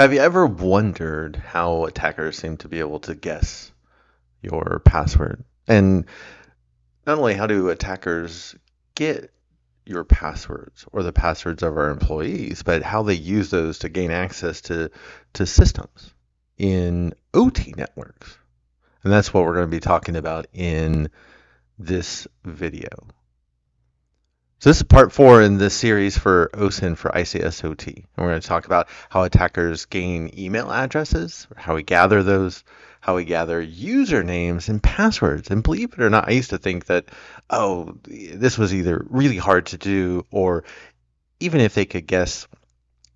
Have you ever wondered how attackers seem to be able to guess your password? And not only how do attackers get your passwords or the passwords of our employees, but how they use those to gain access to systems in OT networks. And that's what we're going to be talking about in this video. So this is part 4 in this series for OSINT for ICS OT. And we're going to talk about how attackers gain email addresses, how we gather those, how we gather usernames and passwords. And believe it or not, I used to think that, oh, this was either really hard to do, or even if they could guess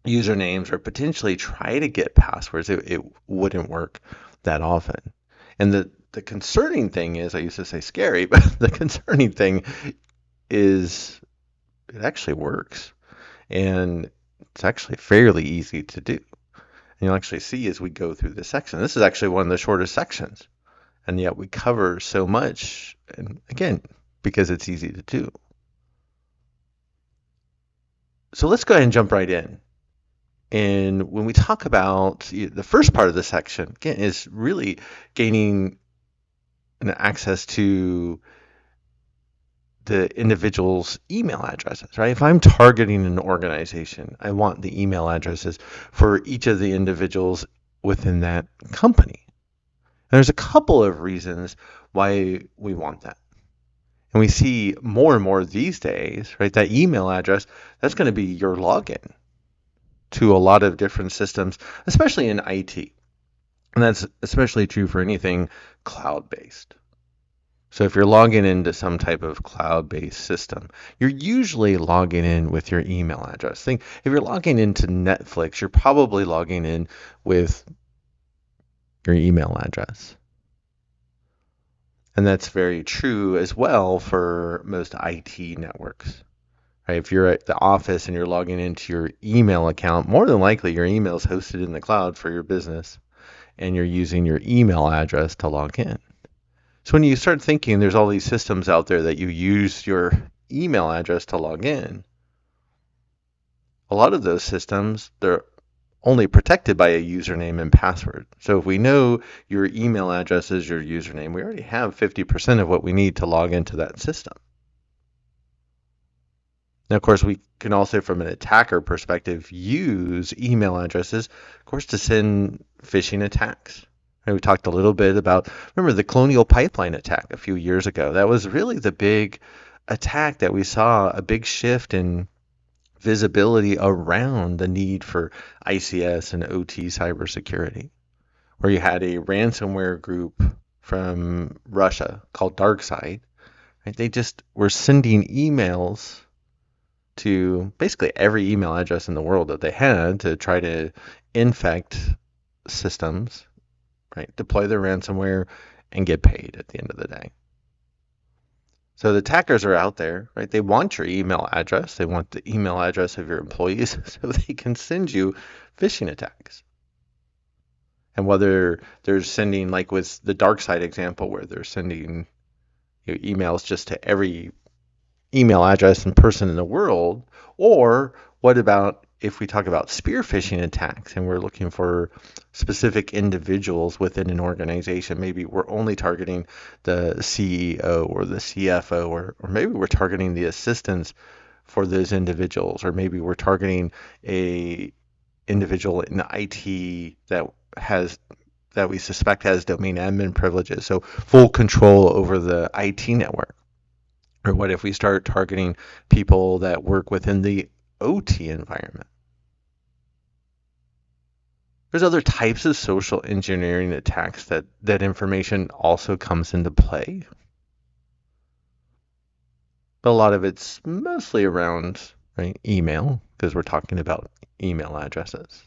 usernames or potentially try to get passwords, it wouldn't work that often. And the concerning thing is, I used to say scary, but the concerning thing is it actually works, and it's actually fairly easy to do. And you'll actually see as we go through this section. This is actually one of the shortest sections, and yet we cover so much, and again, because it's easy to do. So let's go ahead and jump right in. And when we talk about the first part of the section, again, is really gaining an access to the individual's email addresses, right? If I'm targeting an organization, I want the email addresses for each of the individuals within that company. And there's a couple of reasons why we want that. And we see more and more these days, right? That email address, that's going to be your login to a lot of different systems, especially in IT. And that's especially true for anything cloud-based. So if you're logging into some type of cloud-based system, you're usually logging in with your email address. Think if you're logging into Netflix, you're probably logging in with your email address. And that's very true as well for most IT networks. Right? If you're at the office and you're logging into your email account, more than likely your email is hosted in the cloud for your business, and you're using your email address to log in. So when you start thinking there's all these systems out there that you use your email address to log in, a lot of those systems, they're only protected by a username and password. So if we know your email address is your username, we already have 50% of what we need to log into that system. Now, of course, we can also, from an attacker perspective, use email addresses, of course, to send phishing attacks. We talked a little bit about, remember the Colonial Pipeline attack a few years ago. That was really the big attack that we saw, a big shift in visibility around the need for ICS and OT cybersecurity, where you had a ransomware group from Russia called DarkSide. Right? They just were sending emails to basically every email address in the world that they had to try to infect systems, right? Deploy their ransomware and get paid at the end of the day. So the attackers are out there, right? They want your email address. They want the email address of your employees so they can send you phishing attacks. And whether they're sending, like with the DarkSide example, where they're sending emails just to every email address and person in the world, or what about if we talk about spear phishing attacks and we're looking for specific individuals within an organization, maybe we're only targeting the CEO or the CFO, or maybe we're targeting the assistants for those individuals, or maybe we're targeting a individual in IT that we suspect has domain admin privileges, so full control over the IT network. Or what if we start targeting people that work within the OT environment? There's other types of social engineering attacks that information also comes into play. But a lot of it's mostly around, right, email, because we're talking about email addresses.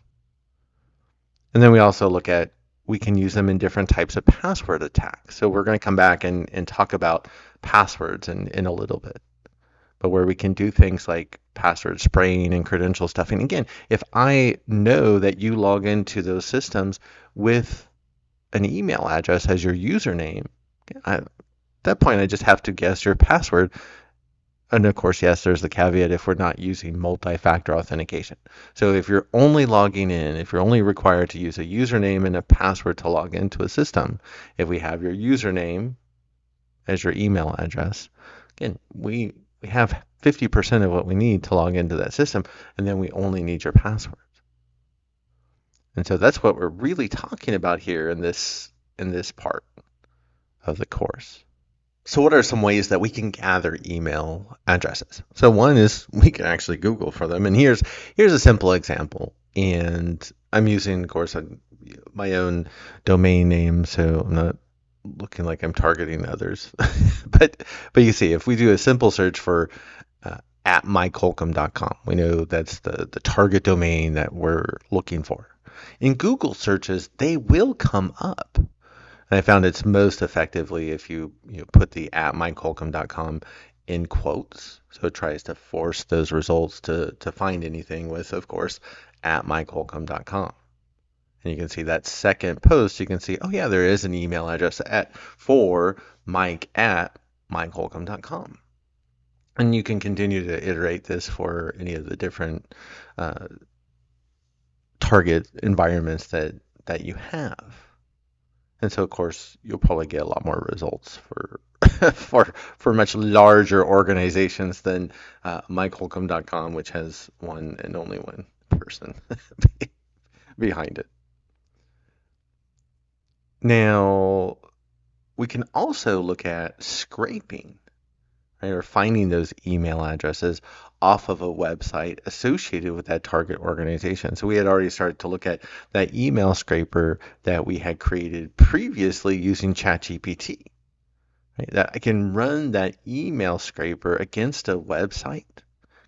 And then we also look at, we can use them in different types of password attacks. So we're going to come back and talk about passwords in a little bit. But where we can do things like password spraying and credential stuffing. Again, if I know that you log into those systems with an email address as your username, at that point I just have to guess your password And of course, yes, there's the caveat if we're not using multi-factor authentication. So if you're only logging in, if you're only required to use a username and a password to log into a system, if we have your username as your email address, again, we have 50% of what we need to log into that system, and then we only need your password. And so that's what we're really talking about here in this part of the course. So what are some ways that we can gather email addresses? So one is we can actually Google for them. And here's a simple example. And I'm using, of course, my own domain name, so I'm not looking like I'm targeting others. but you see, if we do a simple search for at myholcomb.com, we know that's the target domain that we're looking for. In Google searches, they will come up. And I found it's most effectively if you put the at myholcomb.com in quotes. So it tries to force those results to find anything with, of course, at myholcomb.com. And you can see that second post, you can see, oh yeah, there is an email address for Mike at myholcomb.com. And you can continue to iterate this for any of the different target environments that you have. And so, of course, you'll probably get a lot more results for for much larger organizations than myholcomb.com, which has one and only one person behind it. Now, we can also look at scraping, right, or finding those email addresses off of a website associated with that target organization. So we had already started to look at that email scraper that we had created previously using ChatGPT. Right? That I can run that email scraper against a website,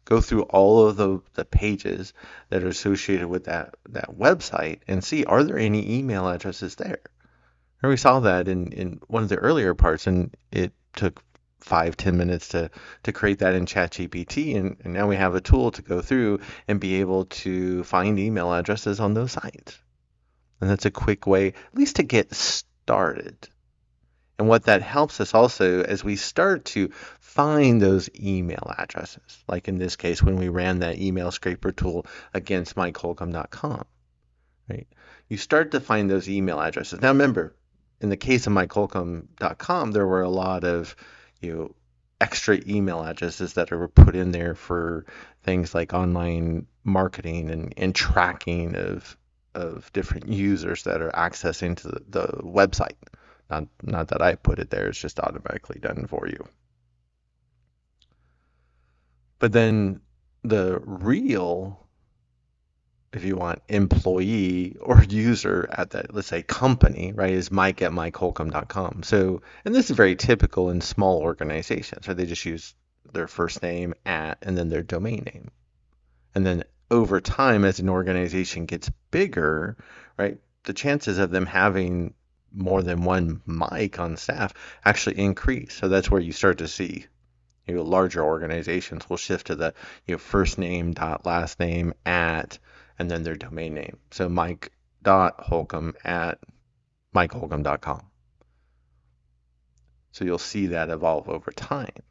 go through all of the pages that are associated with that website and see, are there any email addresses there? And we saw that in one of the earlier parts, and it took 5-10 minutes to create that in ChatGPT, and now we have a tool to go through and be able to find email addresses on those sites. And that's a quick way, at least to get started. And what that helps us also as we start to find those email addresses, like in this case when we ran that email scraper tool against myholcomb.com, right? You start to find those email addresses. Now remember, in the case of myholcomb.com, there were a lot of extra email addresses that are put in there for things like online marketing and tracking of different users that are accessing to the website. Not that I put it there, it's just automatically done for you. But then the real, if you want, employee or user at that, let's say, company, right, is Mike at myholcomb.com. So, and this is very typical in small organizations, right? They just use their first name at and then their domain name. And then over time, as an organization gets bigger, right, the chances of them having more than one Mike on staff actually increase. So that's where you start to see larger organizations will shift to the first name dot last name at and then their domain name. So Mike.Holcomb at myholcomb.com. So you'll see that evolve over time.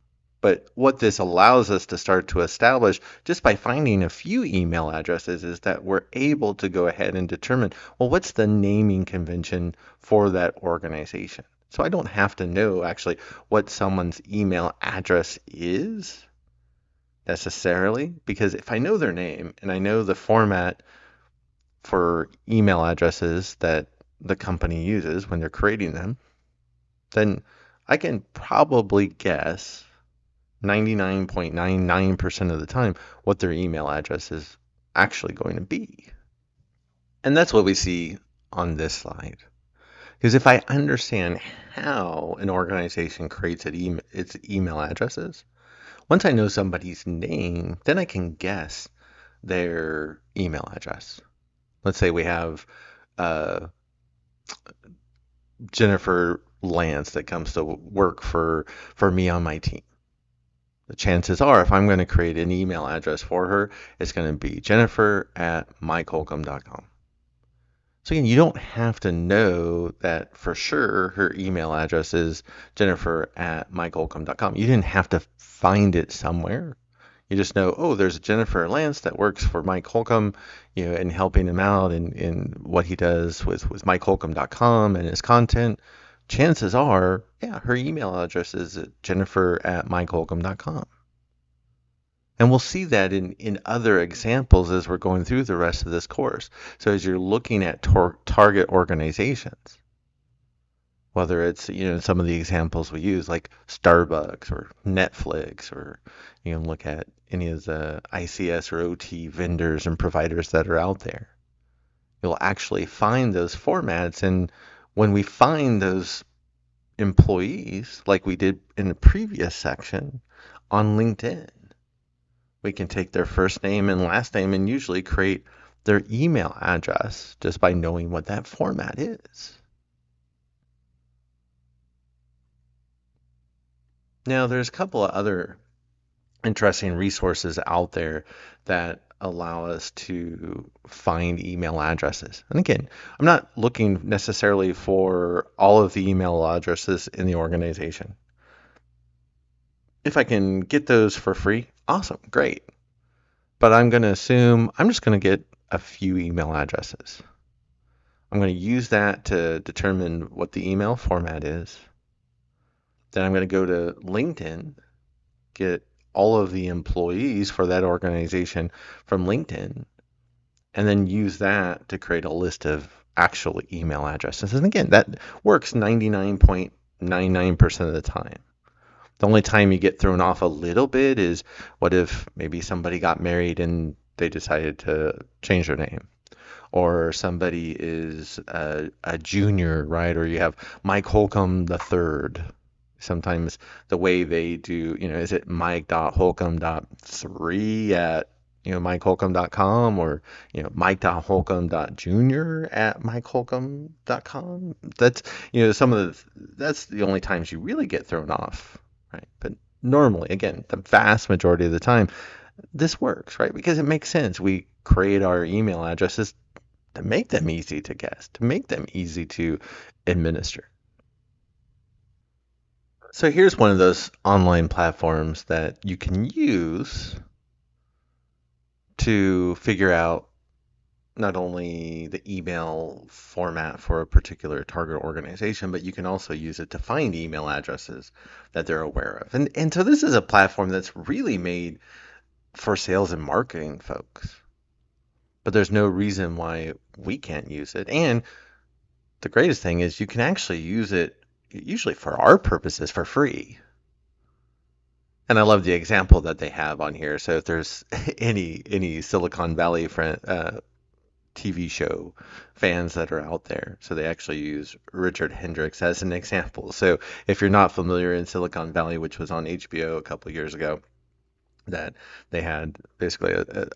But what this allows us to start to establish just by finding a few email addresses is that we're able to go ahead and determine, well, what's the naming convention for that organization? So I don't have to know actually what someone's email address is necessarily, because if I know their name and I know the format for email addresses that the company uses when they're creating them, then I can probably guess 99.99% of the time what their email address is actually going to be. And that's what we see on this slide. Because if I understand how an organization creates its email addresses, once I know somebody's name, then I can guess their email address. Let's say we have Jennifer Lance that comes to work for me on my team. The chances are, if I'm going to create an email address for her, it's going to be Jennifer at myholcomb.com. So again, you don't have to know that for sure her email address is jennifer@mikeholcomb.com. You didn't have to find it somewhere. You just know, oh, there's a Jennifer Lance that works for Mike Holcomb, and helping him out in what he does with MikeHolcomb.com and his content. Chances are, yeah, her email address is Jennifer@MikeHolcomb.com. And we'll see that in other examples as we're going through the rest of this course. So as you're looking at target organizations, whether it's, some of the examples we use like Starbucks or Netflix, or you can look at any of the ICS or OT vendors and providers that are out there, you'll actually find those formats. And when we find those employees, like we did in the previous section on LinkedIn, we can take their first name and last name and usually create their email address just by knowing what that format is. Now, there's a couple of other interesting resources out there that allow us to find email addresses. And again, I'm not looking necessarily for all of the email addresses in the organization. If I can get those for free, awesome, great. But I'm going to assume I'm just going to get a few email addresses. I'm going to use that to determine what the email format is. Then I'm going to go to LinkedIn, get all of the employees for that organization from LinkedIn, and then use that to create a list of actual email addresses. And again, that works 99.99% of the time. The only time you get thrown off a little bit is what if maybe somebody got married and they decided to change their name, or somebody is a junior, right? Or you have Mike Holcomb the third. Sometimes the way they do, is it Mike.Holcomb.3 at MikeHolcomb.com, or Mike.Holcomb.junior@MikeHolcomb.com. That's that's the only times you really get thrown off, right? But normally, again, the vast majority of the time, this works, right? Because it makes sense. We create our email addresses to make them easy to guess, to make them easy to administer. So here's one of those online platforms that you can use to figure out not only the email format for a particular target organization, but you can also use it to find email addresses that they're aware of. And so this is a platform that's really made for sales and marketing folks. But there's no reason why we can't use it. And the greatest thing is you can actually use it usually for our purposes for free. And I love the example that they have on here. So if there's any Silicon Valley TV show fans that are out there, so they actually use Richard Hendricks as an example. So if you're not familiar, in Silicon Valley, which was on HBO a couple of years ago, that they had basically a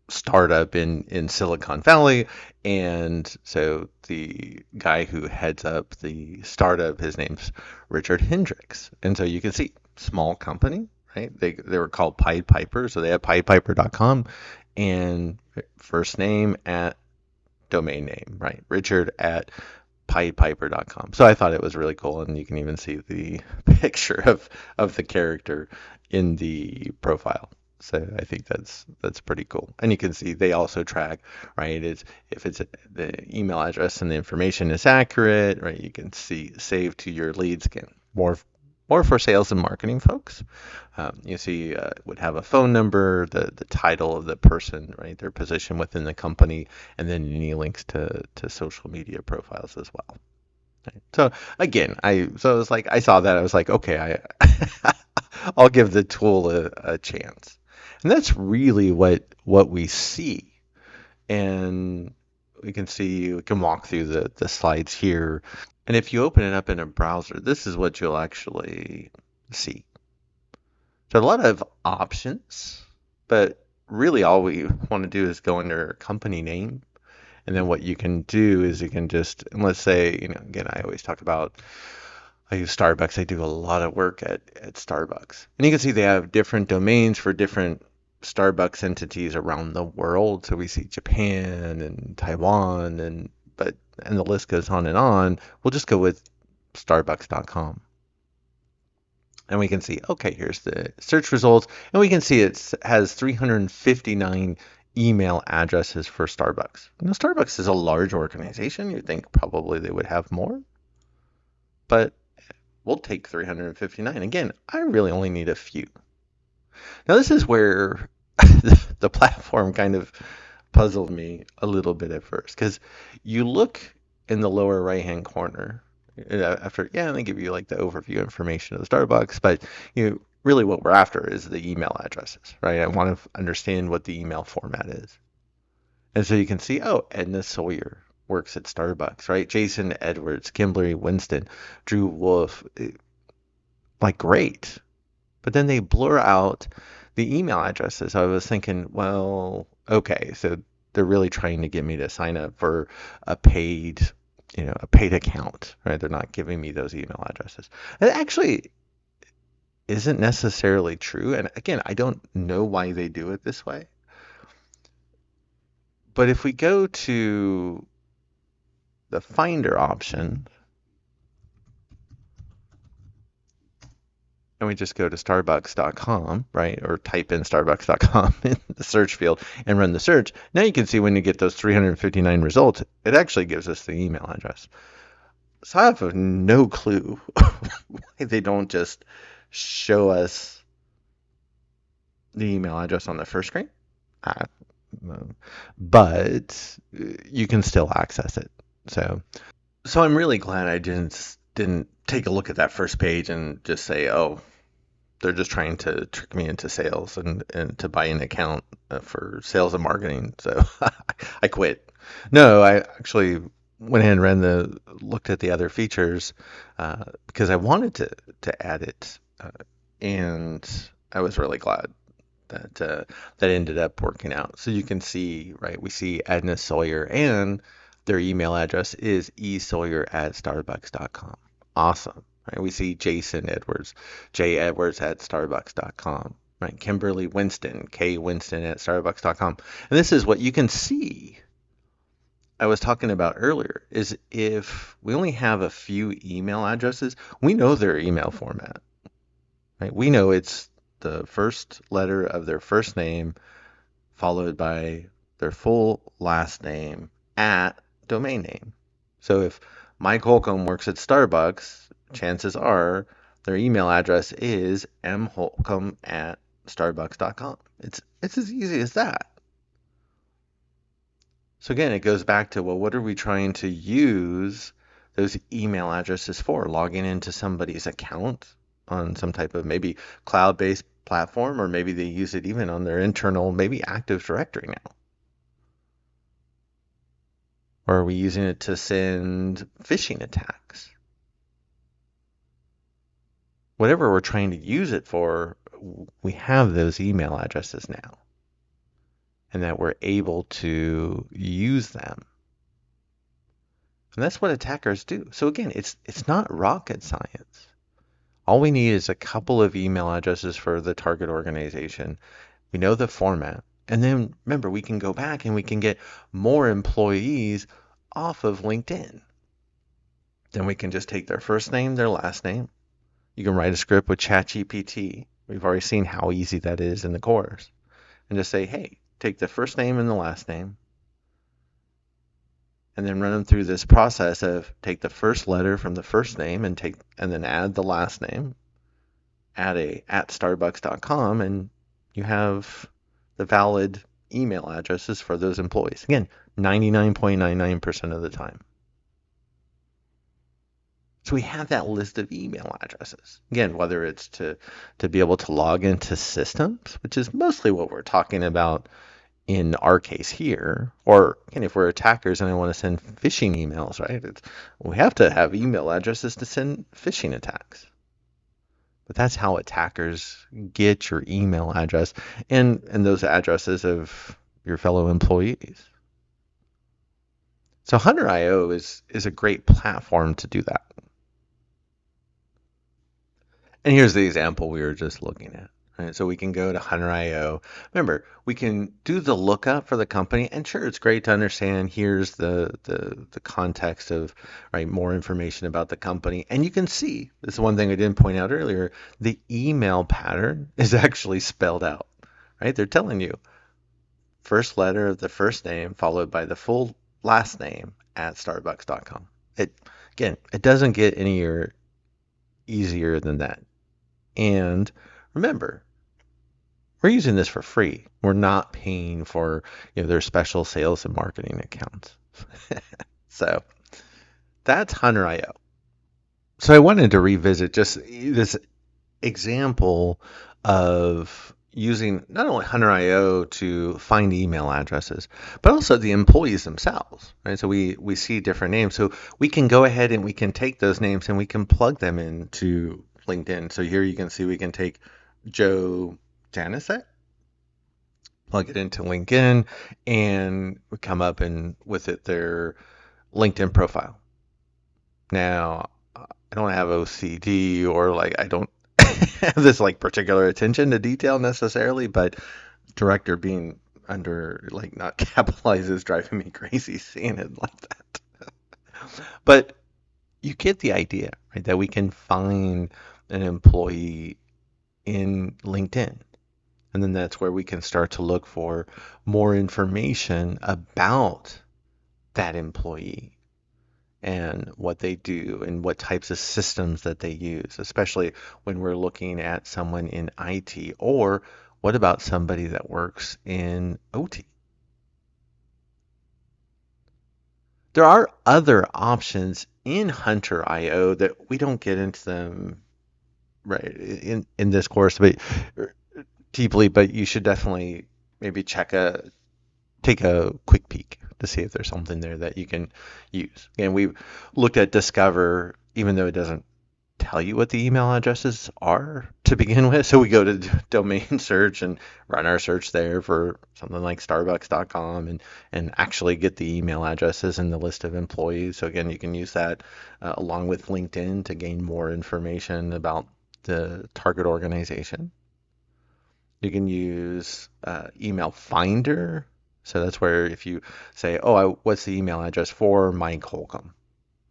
startup in Silicon Valley. And so the guy who heads up the startup, his name's Richard Hendricks. And so you can see small company, right? They were called Pied Piper. So they have piedpiper.com and first name at domain name, right? Richard at piedpiper.com. So I thought it was really cool. And you can even see the picture of the character in the profile. So I think that's pretty cool. And you can see they also track, right? If it's the email address and the information is accurate, right? You can see save to your leads. Again, more for sales and marketing folks. You see would have a phone number, the title of the person, right? Their position within the company, and then any links to social media profiles as well. Right? So again, I was like, I saw that, I was like, okay, I'll give the tool a chance. And that's really what we see. And we can walk through the slides here. And if you open it up in a browser, this is what you'll actually see. So a lot of options, but really all we want to do is go under company name. And then what you can do is you can just, and let's say, again, I always talk about, I use Starbucks. I do a lot of work at Starbucks. And you can see they have different domains for different Starbucks entities around the world. So we see Japan and Taiwan and and the list goes on and on. We'll just go with Starbucks.com. And we can see, okay, here's the search results, and we can see it has 359 email addresses for Starbucks. Starbucks is a large organization. You'd think probably they would have more, but we'll take 359. Again, I really only need a few. Now, this is where the platform kind of puzzled me a little bit at first, because you look in the lower right-hand corner after, they give you like the overview information of the Starbucks, but really what we're after is the email addresses, right? I want to understand what the email format is. And so you can see, Edna Sawyer works at Starbucks, right? Jason Edwards, Kimberly Winston, Drew Wolf, like great. But then they blur out the email addresses. I was thinking, well, okay, so they're really trying to get me to sign up for a paid account, right? They're not giving me those email addresses. It actually isn't necessarily true. And again, I don't know why they do it this way. But if we go to the Finder option, and we just go to starbucks.com, right? Or type in starbucks.com in the search field and run the search. Now you can see when you get those 359 results, it actually gives us the email address. So I have no clue why they don't just show us the email address on the first screen. But you can still access it. So I'm really glad I didn't take a look at that first page and just say, they're just trying to trick me into sales and to buy an account for sales and marketing. So I quit. No, I actually went ahead and looked at the other features because I wanted to add it, and I was really glad that ended up working out. So you can see, right? We see Edna Sawyer, and their email address is esawyer@starbucks.com. Awesome. Right? We see Jason Edwards, jedwards@starbucks.com. Right? Kimberly Winston, kwinston@starbucks.com. And this is what you can see. I was talking about earlier is if we only have a few email addresses, we know their email format. Right? We know it's the first letter of their first name followed by their full last name at domain name. So if Mike Holcomb works at Starbucks, chances are their email address is mholcomb@starbucks.com. It's as easy as that. So again, it goes back to, well, what are we trying to use those email addresses for? Logging into somebody's account on some type of maybe cloud-based platform, or maybe they use it even on their internal, maybe Active Directory now. Or are we using it to send phishing attacks? Whatever we're trying to use it for, we have those email addresses now, and that we're able to use them. And that's what attackers do. So again, it's not rocket science. All we need is a couple of email addresses for the target organization. We know the format. And then remember, we can go back and we can get more employees off of LinkedIn. Then we can just take their first name, their last name. You can write a script with ChatGPT. We've already seen how easy that is in the course. And just say, hey, take the first name and the last name. And then run them through this process of take the first letter from the first name and then add the last name, add at starbucks.com, and you have the valid email addresses for those employees. Again, 99.99% of the time. So we have that list of email addresses. Again, whether it's to be able to log into systems, which is mostly what we're talking about in our case here, or again, if we're attackers and I want to send phishing emails, right? We have to have email addresses to send phishing attacks. But that's how attackers get your email address and those addresses of your fellow employees. So Hunter.io is a great platform to do that. And here's the example we were just looking at. Right? So we can go to Hunter.io. Remember, we can do the lookup for the company, and sure, it's great to understand. Here's the context of right more information about the company, and you can see this is one thing I didn't point out earlier. The email pattern is actually spelled out. Right? They're telling you first letter of the first name followed by the full last name at starbucks.com. It again, it doesn't get any easier than that. And remember, we're using this for free. We're not paying for, their special sales and marketing accounts. So that's Hunter.io. So I wanted to revisit just this example of using not only Hunter.io to find email addresses, but also the employees themselves, right? So we see different names. So we can go ahead and we can take those names and we can plug them into LinkedIn. So here you can see we can take Joe Janicek, plug it into LinkedIn, and we come up and with it their LinkedIn profile. Now, I don't have OCD or like I don't have this like particular attention to detail necessarily, but director being under like not capitalized is driving me crazy seeing it like that. But you get the idea, right? That we can find an employee in LinkedIn. And then that's where we can start to look for more information about that employee and what they do and what types of systems that they use, especially when we're looking at someone in IT, or what about somebody that works in OT? There are other options in Hunter.io that we don't get into them right in this course, but deeply, but you should definitely maybe take a quick peek to see if there's something there that you can use. And we've looked at Discover, even though it doesn't tell you what the email addresses are to begin with. So we go to domain search and run our search there for something like starbucks.com and actually get the email addresses and the list of employees. So again, you can use that along with LinkedIn to gain more information about the target organization. You can use email finder. So that's where if you say, what's the email address for Mike Holcomb,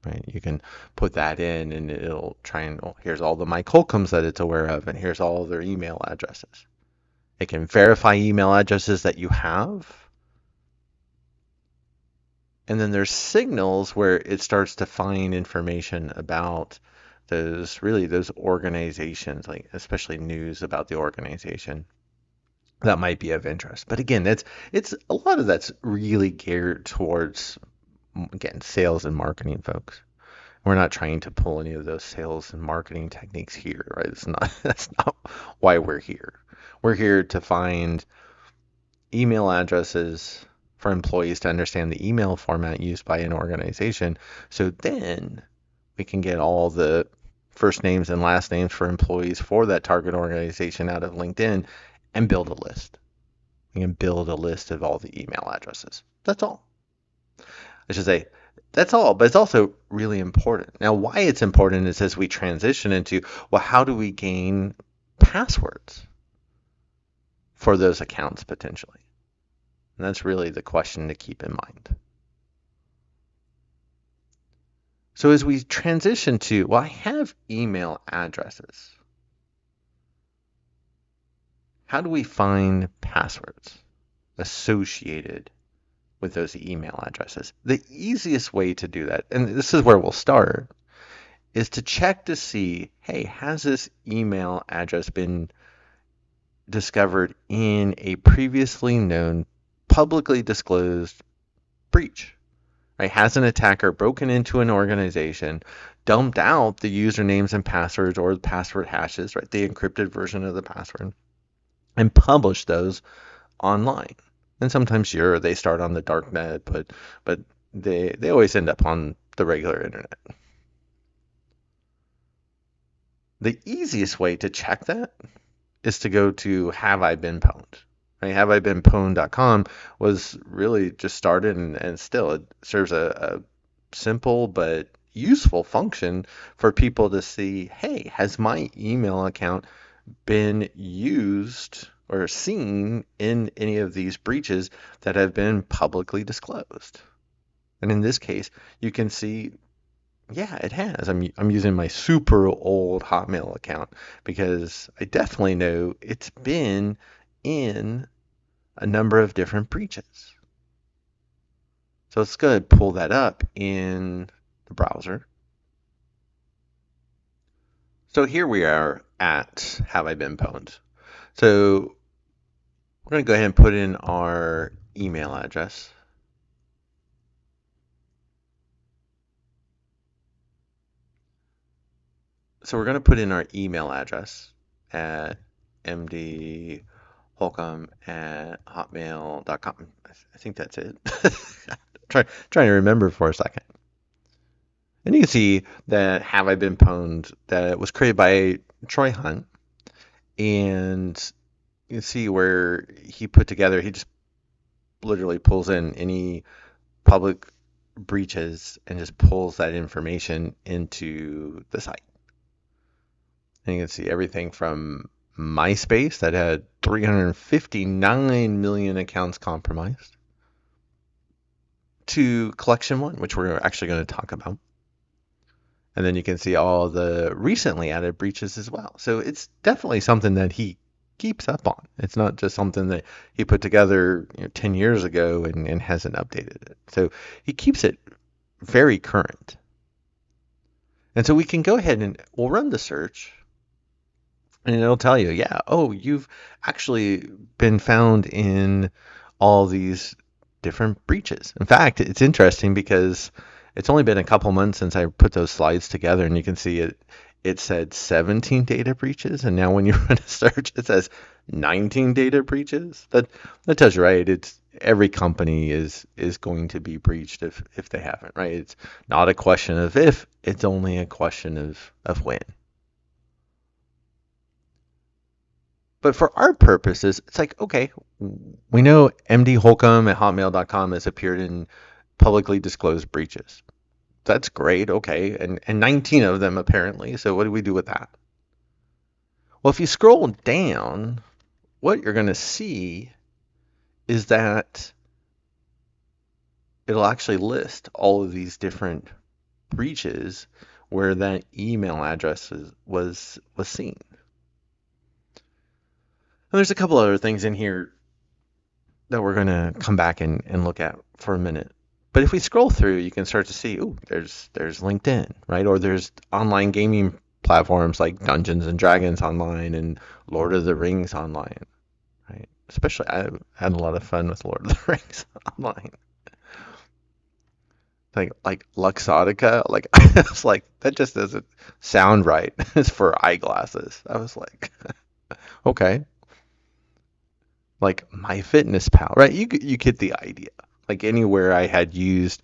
right? You can put that in and it'll try and, here's all the Mike Holcombs that it's aware of, and here's all their email addresses. It can verify email addresses that you have. And then there's signals where it starts to find information about those organizations, like especially news about the organization that might be of interest. But again, it's a lot of that's really geared towards, again, sales and marketing folks. We're not trying to pull any of those sales and marketing techniques here, right? That's not why we're here. We're here to find email addresses for employees to understand the email format used by an organization. So then we can get all the first names and last names for employees for that target organization out of LinkedIn and build a list. We can build a list of all the email addresses. That's all. I should say, that's all, but it's also really important. Now, why it's important is as we transition into, well, how do we gain passwords for those accounts potentially? And that's really the question to keep in mind. So as we transition to, well, I have email addresses. How do we find passwords associated with those email addresses? The easiest way to do that, and this is where we'll start, is to check to see, hey, has this email address been discovered in a previously known, publicly disclosed breach? Right? Has an attacker broken into an organization, dumped out the usernames and passwords or the password hashes, right, the encrypted version of the password, and published those online? And sometimes, sure, they start on the dark net, but they always end up on the regular internet. The easiest way to check that is to go to Have I Been Pwned. Right? HaveIBeenPwned.com was really just started and still it serves a simple but useful function for people to see, hey, has my email account been used or seen in any of these breaches that have been publicly disclosed. And in this case, you can see, yeah, it has. I'm using my super old Hotmail account because I definitely know it's been in a number of different breaches. So let's go ahead and pull that up in the browser. So here we are at Have I Been Pwned. So we're going to go ahead and put in our email address. So we're going to put in our email address at mdholcomb@hotmail.com. I think that's it. Trying to remember for a second. And you can see that Have I Been Pwned, that it was created by Troy Hunt. And you can see where he put together, he just literally pulls in any public breaches and just pulls that information into the site. And you can see everything from MySpace that had 359 million accounts compromised to Collection 1, which we're actually going to talk about. And then you can see all the recently added breaches as well. So it's definitely something that he keeps up on. It's not just something that he put together 10 years ago and hasn't updated it. So he keeps it very current. And so we can go ahead and we'll run the search. And it'll tell you, yeah, oh, you've actually been found in all these different breaches. In fact, it's interesting because it's only been a couple months since I put those slides together, and you can see it said 17 data breaches, and now when you run a search, it says 19 data breaches. That tells you, right? It's every company is going to be breached if they haven't, right? It's not a question of if, it's only a question of when. But for our purposes, it's like, okay, we know MD Holcomb at hotmail.com has appeared in publicly disclosed breaches. That's great, okay, and 19 of them apparently. So what do we do with that? Well, if you scroll down, what you're going to see is that it'll actually list all of these different breaches where that email address was seen. And there's a couple other things in here that we're going to come back and look at for a minute. But if we scroll through, you can start to see, oh, there's LinkedIn, right? Or there's online gaming platforms like Dungeons and Dragons Online and Lord of the Rings Online, right? Especially, I had a lot of fun with Lord of the Rings Online. Like Luxottica, like I was like, that just doesn't sound right. It's for eyeglasses. I was like, okay. Like MyFitnessPal, right? You get the idea. Like anywhere I had used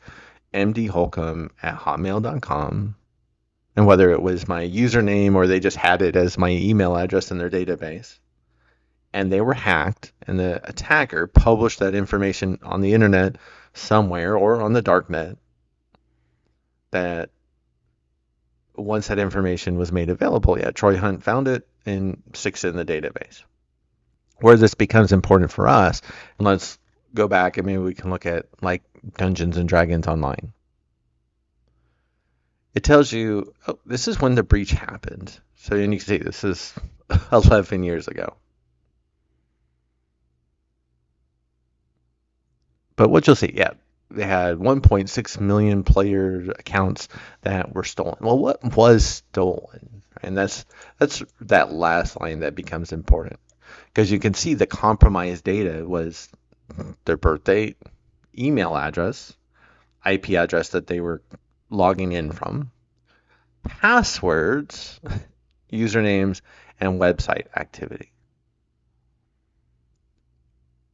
mdholcomb at hotmail.com, and whether it was my username or they just had it as my email address in their database, and they were hacked, and the attacker published that information on the internet somewhere or on the dark net, that once that information was made available, yeah, Troy Hunt found it and sticks it in the database. Where this becomes important for us, and let's go back and maybe we can look at like Dungeons and Dragons Online. It tells you, oh, this is when the breach happened. So you can see this is 11 years ago. But what you'll see, yeah, they had 1.6 million player accounts that were stolen. Well, what was stolen? And that's that last line that becomes important. Because you can see the compromised data was their birth date, email address, IP address that they were logging in from, passwords, usernames, and website activity.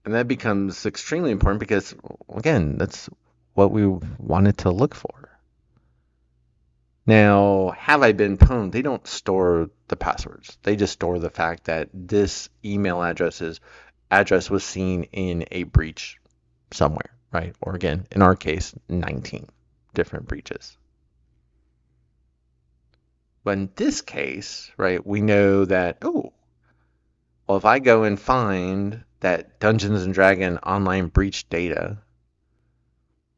And that becomes extremely important because, again, that's what we wanted to look for. Now, Have I Been Pwned? They don't store the passwords. They just store the fact that this email address was seen in a breach somewhere, right? Or again, in our case, 19 different breaches. But in this case, right, we know that, oh, Well, if I go and find that Dungeons and Dragon online breach data,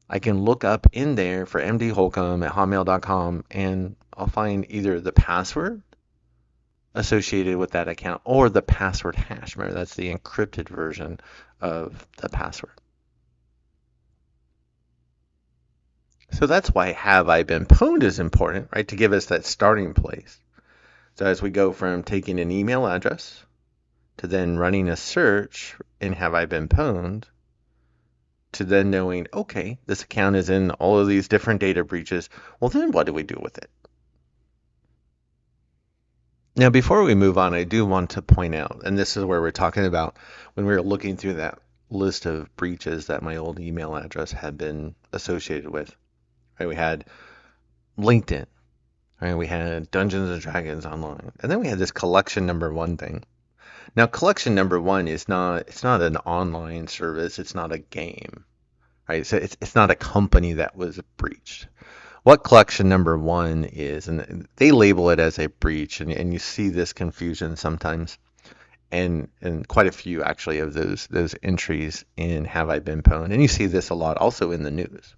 I can look up in there for MD Holcomb at hotmail.com and I'll find either the password associated with that account or the password hash. Remember, that's the encrypted version of the password. So that's why have I been pwned is important, right? To give us that starting place. So as we go from taking an email address to then running a search in have I been pwned to then knowing, okay, this account is in all of these different data breaches. Well, then what do we do with it? Now, before we move on, I do want to point out, and this is where we're talking about when we were looking through that list of breaches that my old email address had been associated with. Right? We had LinkedIn, right? We had Dungeons and Dragons Online, and then we had this collection number one thing. Now, collection number one is not an online service. It's not a game, right? So it's not a company that was breached. What collection number one is, and they label it as a breach, and you see this confusion sometimes, and quite a few actually of those entries in Have I Been Pwned, and you see this a lot also in the news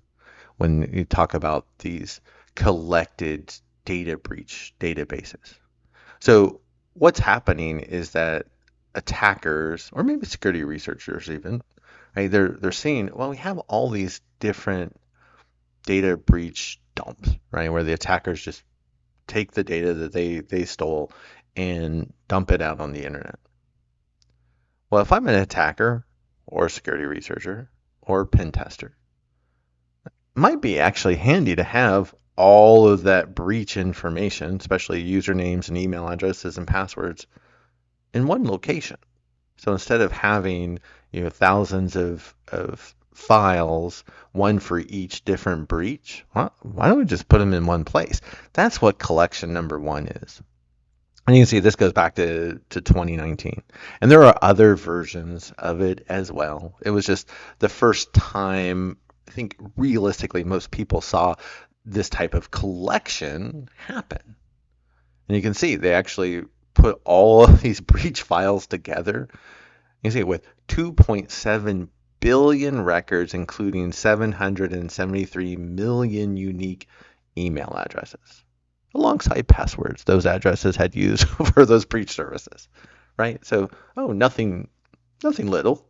when you talk about these collected data breach databases. So what's happening is that attackers, or maybe security researchers even, right, they're seeing, well, we have all these different data breach dumps, right, where the attackers just take the data that they stole and dump it out on the internet. Well, if I'm an attacker or a security researcher or a pen tester, it might be actually handy to have all of that breach information, especially usernames and email addresses and passwords, in one location. So instead of having thousands of files, one for each different breach, well, why don't we just put them in one place? That's what collection number one is. And you can see this goes back to 2019. And there are other versions of it as well. It was just the first time, I think realistically, most people saw this type of collection happen. And you can see they actually put all of these breach files together. You can see with 2.7 billion records, including 773 million unique email addresses, alongside passwords those addresses had used for those breach services, right? So, nothing little.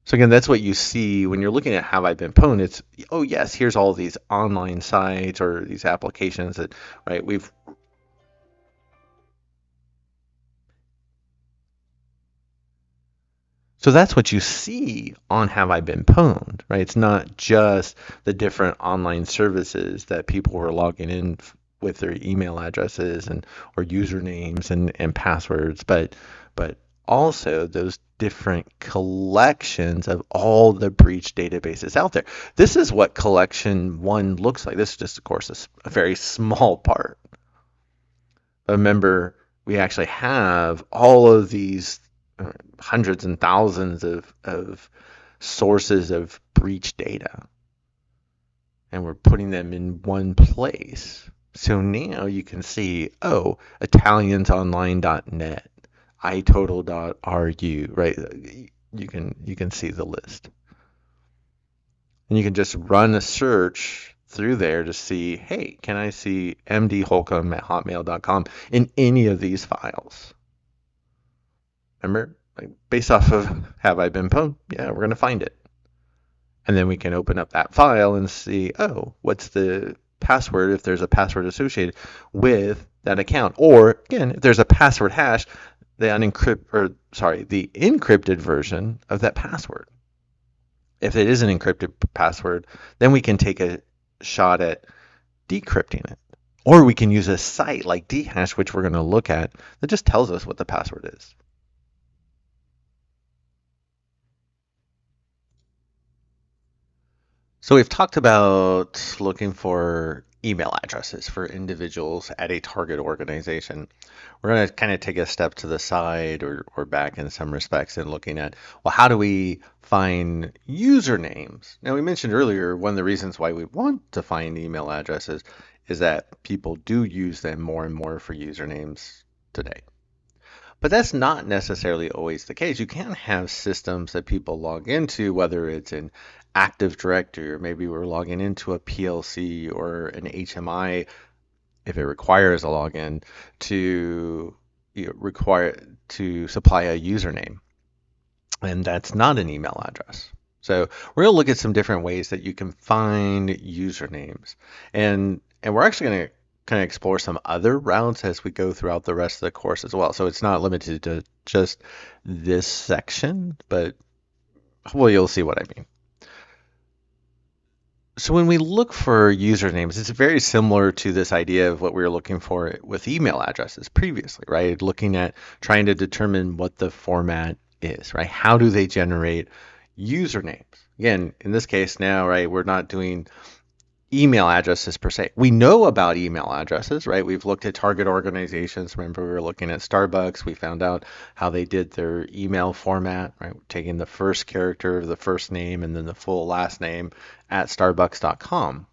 So again, that's what you see when you're looking at Have I Been Pwned. It's, oh yes, here's all these online sites or these applications that, right, we've. So that's what you see on Have I Been Pwned, right? It's not just the different online services that people were logging in with their email addresses and or usernames and passwords, but also those different collections of all the breach databases out there. This is what collection one looks like. This is just, of course, a very small part. Remember, we actually have all of these hundreds and thousands of sources of breach data, and we're putting them in one place. So now you can see, Italiansonline.net, itotal.ru, right? You can see the list. And you can just run a search through there to see, hey, can I see mdholcomb at hotmail.com in any of these files? Remember, like based off of have I been pwned? Yeah, we're going to find it. And then we can open up that file and see, what's the password if there's a password associated with that account. Or again, if there's a password hash, the encrypted version of that password. If it is an encrypted password, then we can take a shot at decrypting it. Or we can use a site like Dehashed, which we're going to look at, that just tells us what the password is. So we've talked about looking for email addresses for individuals at a target organization. We're going to kind of take a step to the side or back in some respects and looking at, well, how do we find usernames? Now, we mentioned earlier one of the reasons why we want to find email addresses is that people do use them more and more for usernames today. But that's not necessarily always the case. You can have systems that people log into, whether it's an Active Directory or maybe we're logging into a PLC or an HMI if it requires a login to require to supply a username, and that's not an email address. So we're going to look at some different ways that you can find usernames, and we're actually going to kind of explore some other routes as we go throughout the rest of the course as well. So it's not limited to just this section, but well, you'll see what I mean. So when we look for usernames, it's very similar to this idea of what we were looking for with email addresses previously, right? Looking at trying to determine what the format is, right? How do they generate usernames? Again, in this case now, right, we're not doing email addresses per se. We know about email addresses, right? We've looked at target organizations. Remember, we were looking at Starbucks. We found out how they did their email format, right? Taking the first character of the first name and then the full last name at starbucks.com.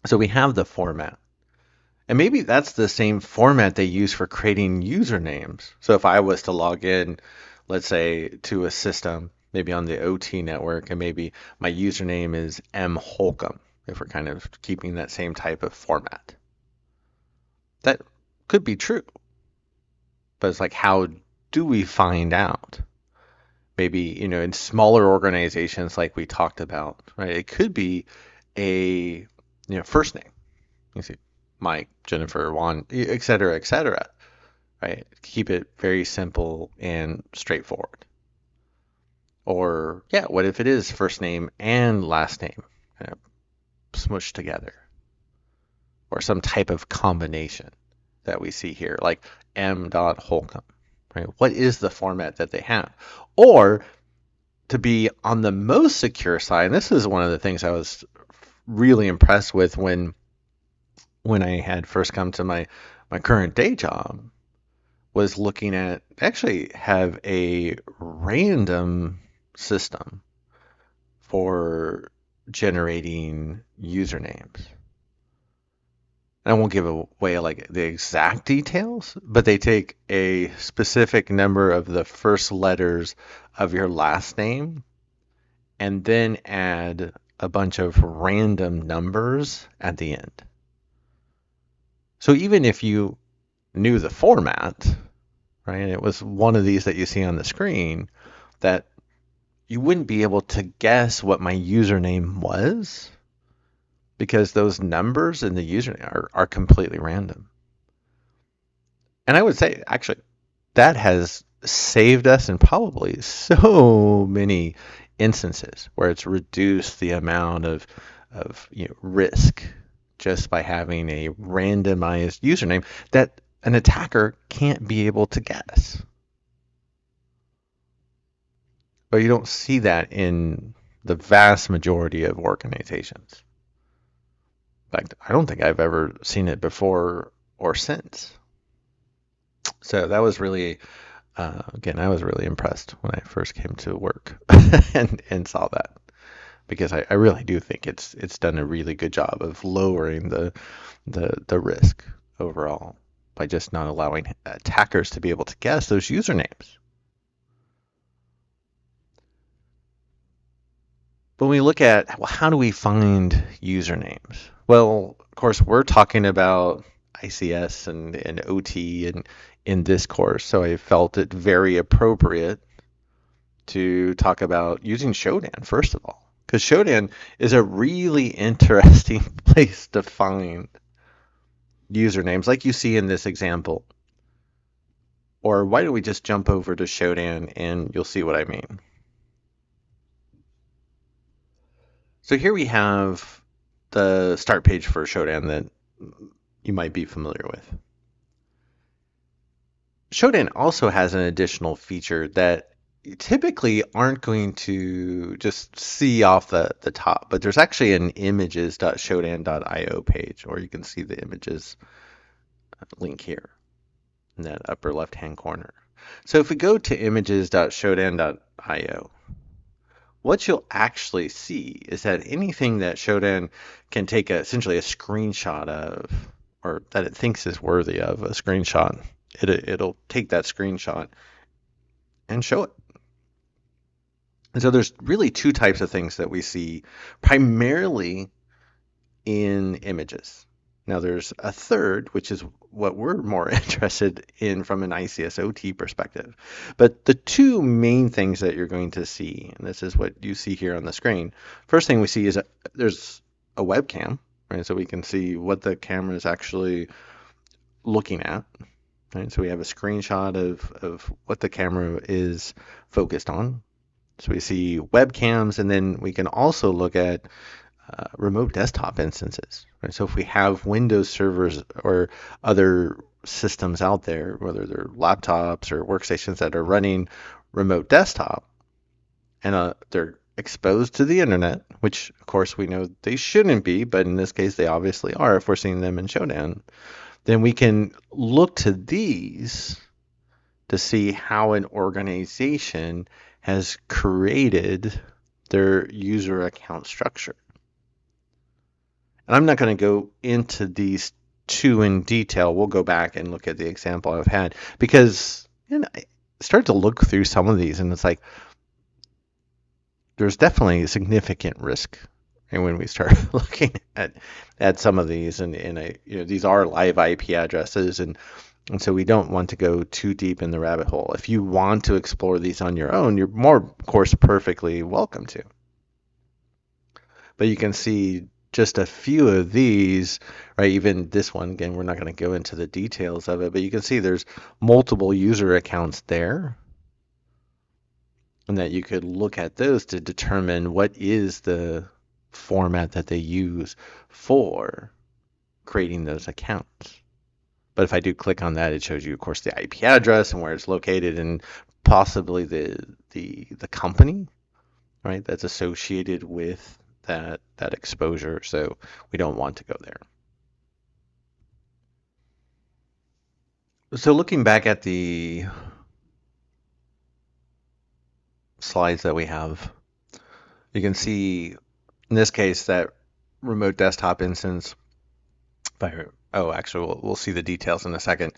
So we have the format. And maybe that's the same format they use for creating usernames. So if I was to log in, let's say, to a system, maybe on the OT network, and maybe my username is M. Holcomb, if we're kind of keeping that same type of format. That could be true. But it's like, how do we find out? Maybe, in smaller organizations like we talked about, right? It could be a, first name. You see, Mike, Jennifer, Juan, et cetera, right? Keep it very simple and straightforward. Or, yeah, what if it is first name and last name? Smushed together, or some type of combination that we see here, like M. Holcomb, right? What is the format that they have? Or to be on the most secure side, and this is one of the things I was really impressed with when I had first come to my current day job, was looking at actually have a random system for generating usernames. I won't give away like the exact details, but they take a specific number of the first letters of your last name and then add a bunch of random numbers at the end. So even if you knew the format, right, and it was one of these that you see on the screen, that you wouldn't be able to guess what my username was because those numbers in the username are completely random. And I would say, actually, that has saved us in probably so many instances where it's reduced the amount of risk just by having a randomized username that an attacker can't be able to guess. But you don't see that in the vast majority of organizations. In fact, I don't think I've ever seen it before or since. So that was really, again, I was really impressed when I first came to work and saw that, because I really do think it's done a really good job of lowering the risk overall by just not allowing attackers to be able to guess those usernames. When we look at, well, how do we find usernames? Well, of course, we're talking about ICS and OT and in this course, so I felt it very appropriate to talk about using Shodan, first of all, because Shodan is a really interesting place to find usernames like you see in this example. Or why don't we just jump over to Shodan and you'll see what I mean. So here we have the start page for Shodan that you might be familiar with. Shodan also has an additional feature that you typically aren't going to just see off the top, but there's actually an images.shodan.io page, or you can see the images link here in that upper left-hand corner. So if we go to images.shodan.io, what you'll actually see is that anything that Shodan can take essentially a screenshot of, or that it thinks is worthy of a screenshot, It'll take that screenshot and show it. And so there's really two types of things that we see primarily in images. Now there's a third, which is what we're more interested in from an ICS OT perspective. But the two main things that you're going to see, and this is what you see here on the screen. First thing we see is there's a webcam, right? So we can see what the camera is actually looking at. Right? So we have a screenshot of what the camera is focused on. So we see webcams, and then we can also look at remote desktop instances. Right? So if we have Windows servers or other systems out there, whether they're laptops or workstations that are running remote desktop, and they're exposed to the internet, which of course we know they shouldn't be, but in this case they obviously are if we're seeing them in Shodan, then we can look to these to see how an organization has created their user account structure. And I'm not going to go into these two in detail. We'll go back and look at the example I've had because I started to look through some of these, and it's like there's definitely a significant risk. And when we start looking at some of these, and these are live IP addresses, and so we don't want to go too deep in the rabbit hole. If you want to explore these on your own, you're more, of course, perfectly welcome to. But you can see just a few of these, right? Even this one, again, we're not going to go into the details of it, but you can see there's multiple user accounts there, and that you could look at those to determine what is the format that they use for creating those accounts. But if I do click on that, it shows you, of course, the IP address and where it's located, and possibly the company, right? That's associated with that exposure. So we don't want to go there. So looking back at the slides that we have, you can see in this case that remote desktop instance. Actually, we'll see the details in a second.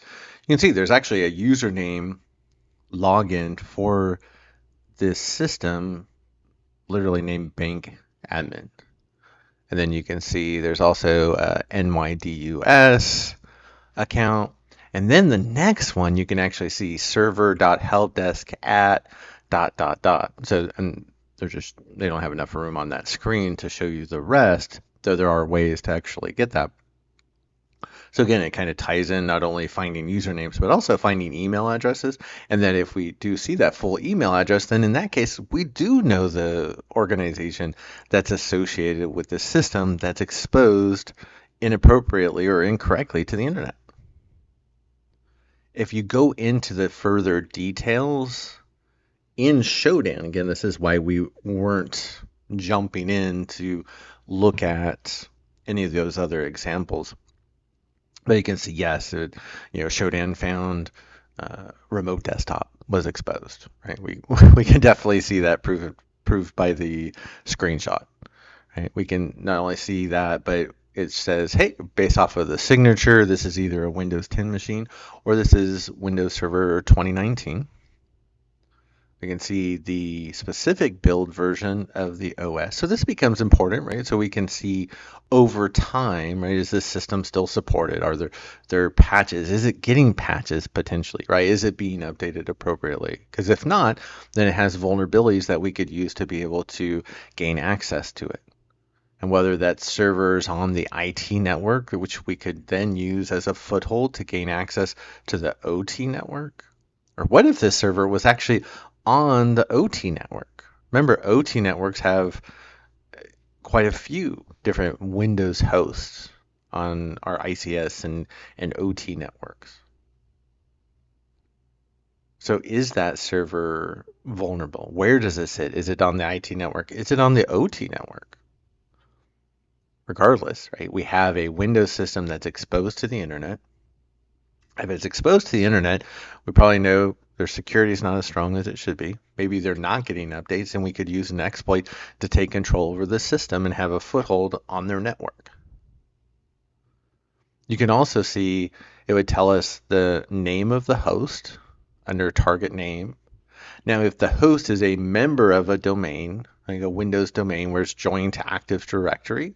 You can see there's actually a username login for this system, literally named bank admin. And then you can see there's also a NYDUS account. And then the next one, you can actually see server.helpdesk at ... So, and they don't have enough room on that screen to show you the rest, though there are ways to actually get that. So again, it kind of ties in not only finding usernames, but also finding email addresses. And then if we do see that full email address, then in that case, we do know the organization that's associated with the system that's exposed inappropriately or incorrectly to the internet. If you go into the further details in Shodan, again, this is why we weren't jumping in to look at any of those other examples. But you can see, yes, Shodan found remote desktop was exposed, right? We can definitely see that proved by the screenshot, right? We can not only see that, but it says, hey, based off of the signature, this is either a Windows 10 machine or this is Windows Server 2019. We can see the specific build version of the OS. So this becomes important, right? So we can see over time, right? Is this system still supported? Are there patches? Is it getting patches potentially, right? Is it being updated appropriately? Because if not, then it has vulnerabilities that we could use to be able to gain access to it. And whether that's servers on the IT network, which we could then use as a foothold to gain access to the OT network. Or what if this server was actually on the OT network? Remember, OT networks have quite a few different Windows hosts on our ICS and OT networks. So is that server vulnerable? Where does it sit? Is it on the IT network? Is it on the OT network? Regardless, right? We have a Windows system that's exposed to the internet. If it's exposed to the internet, we probably know their security is not as strong as it should be. Maybe they're not getting updates, and we could use an exploit to take control over the system and have a foothold on their network. You can also see it would tell us the name of the host under target name. Now, if the host is a member of a domain, like a Windows domain where it's joined to Active Directory,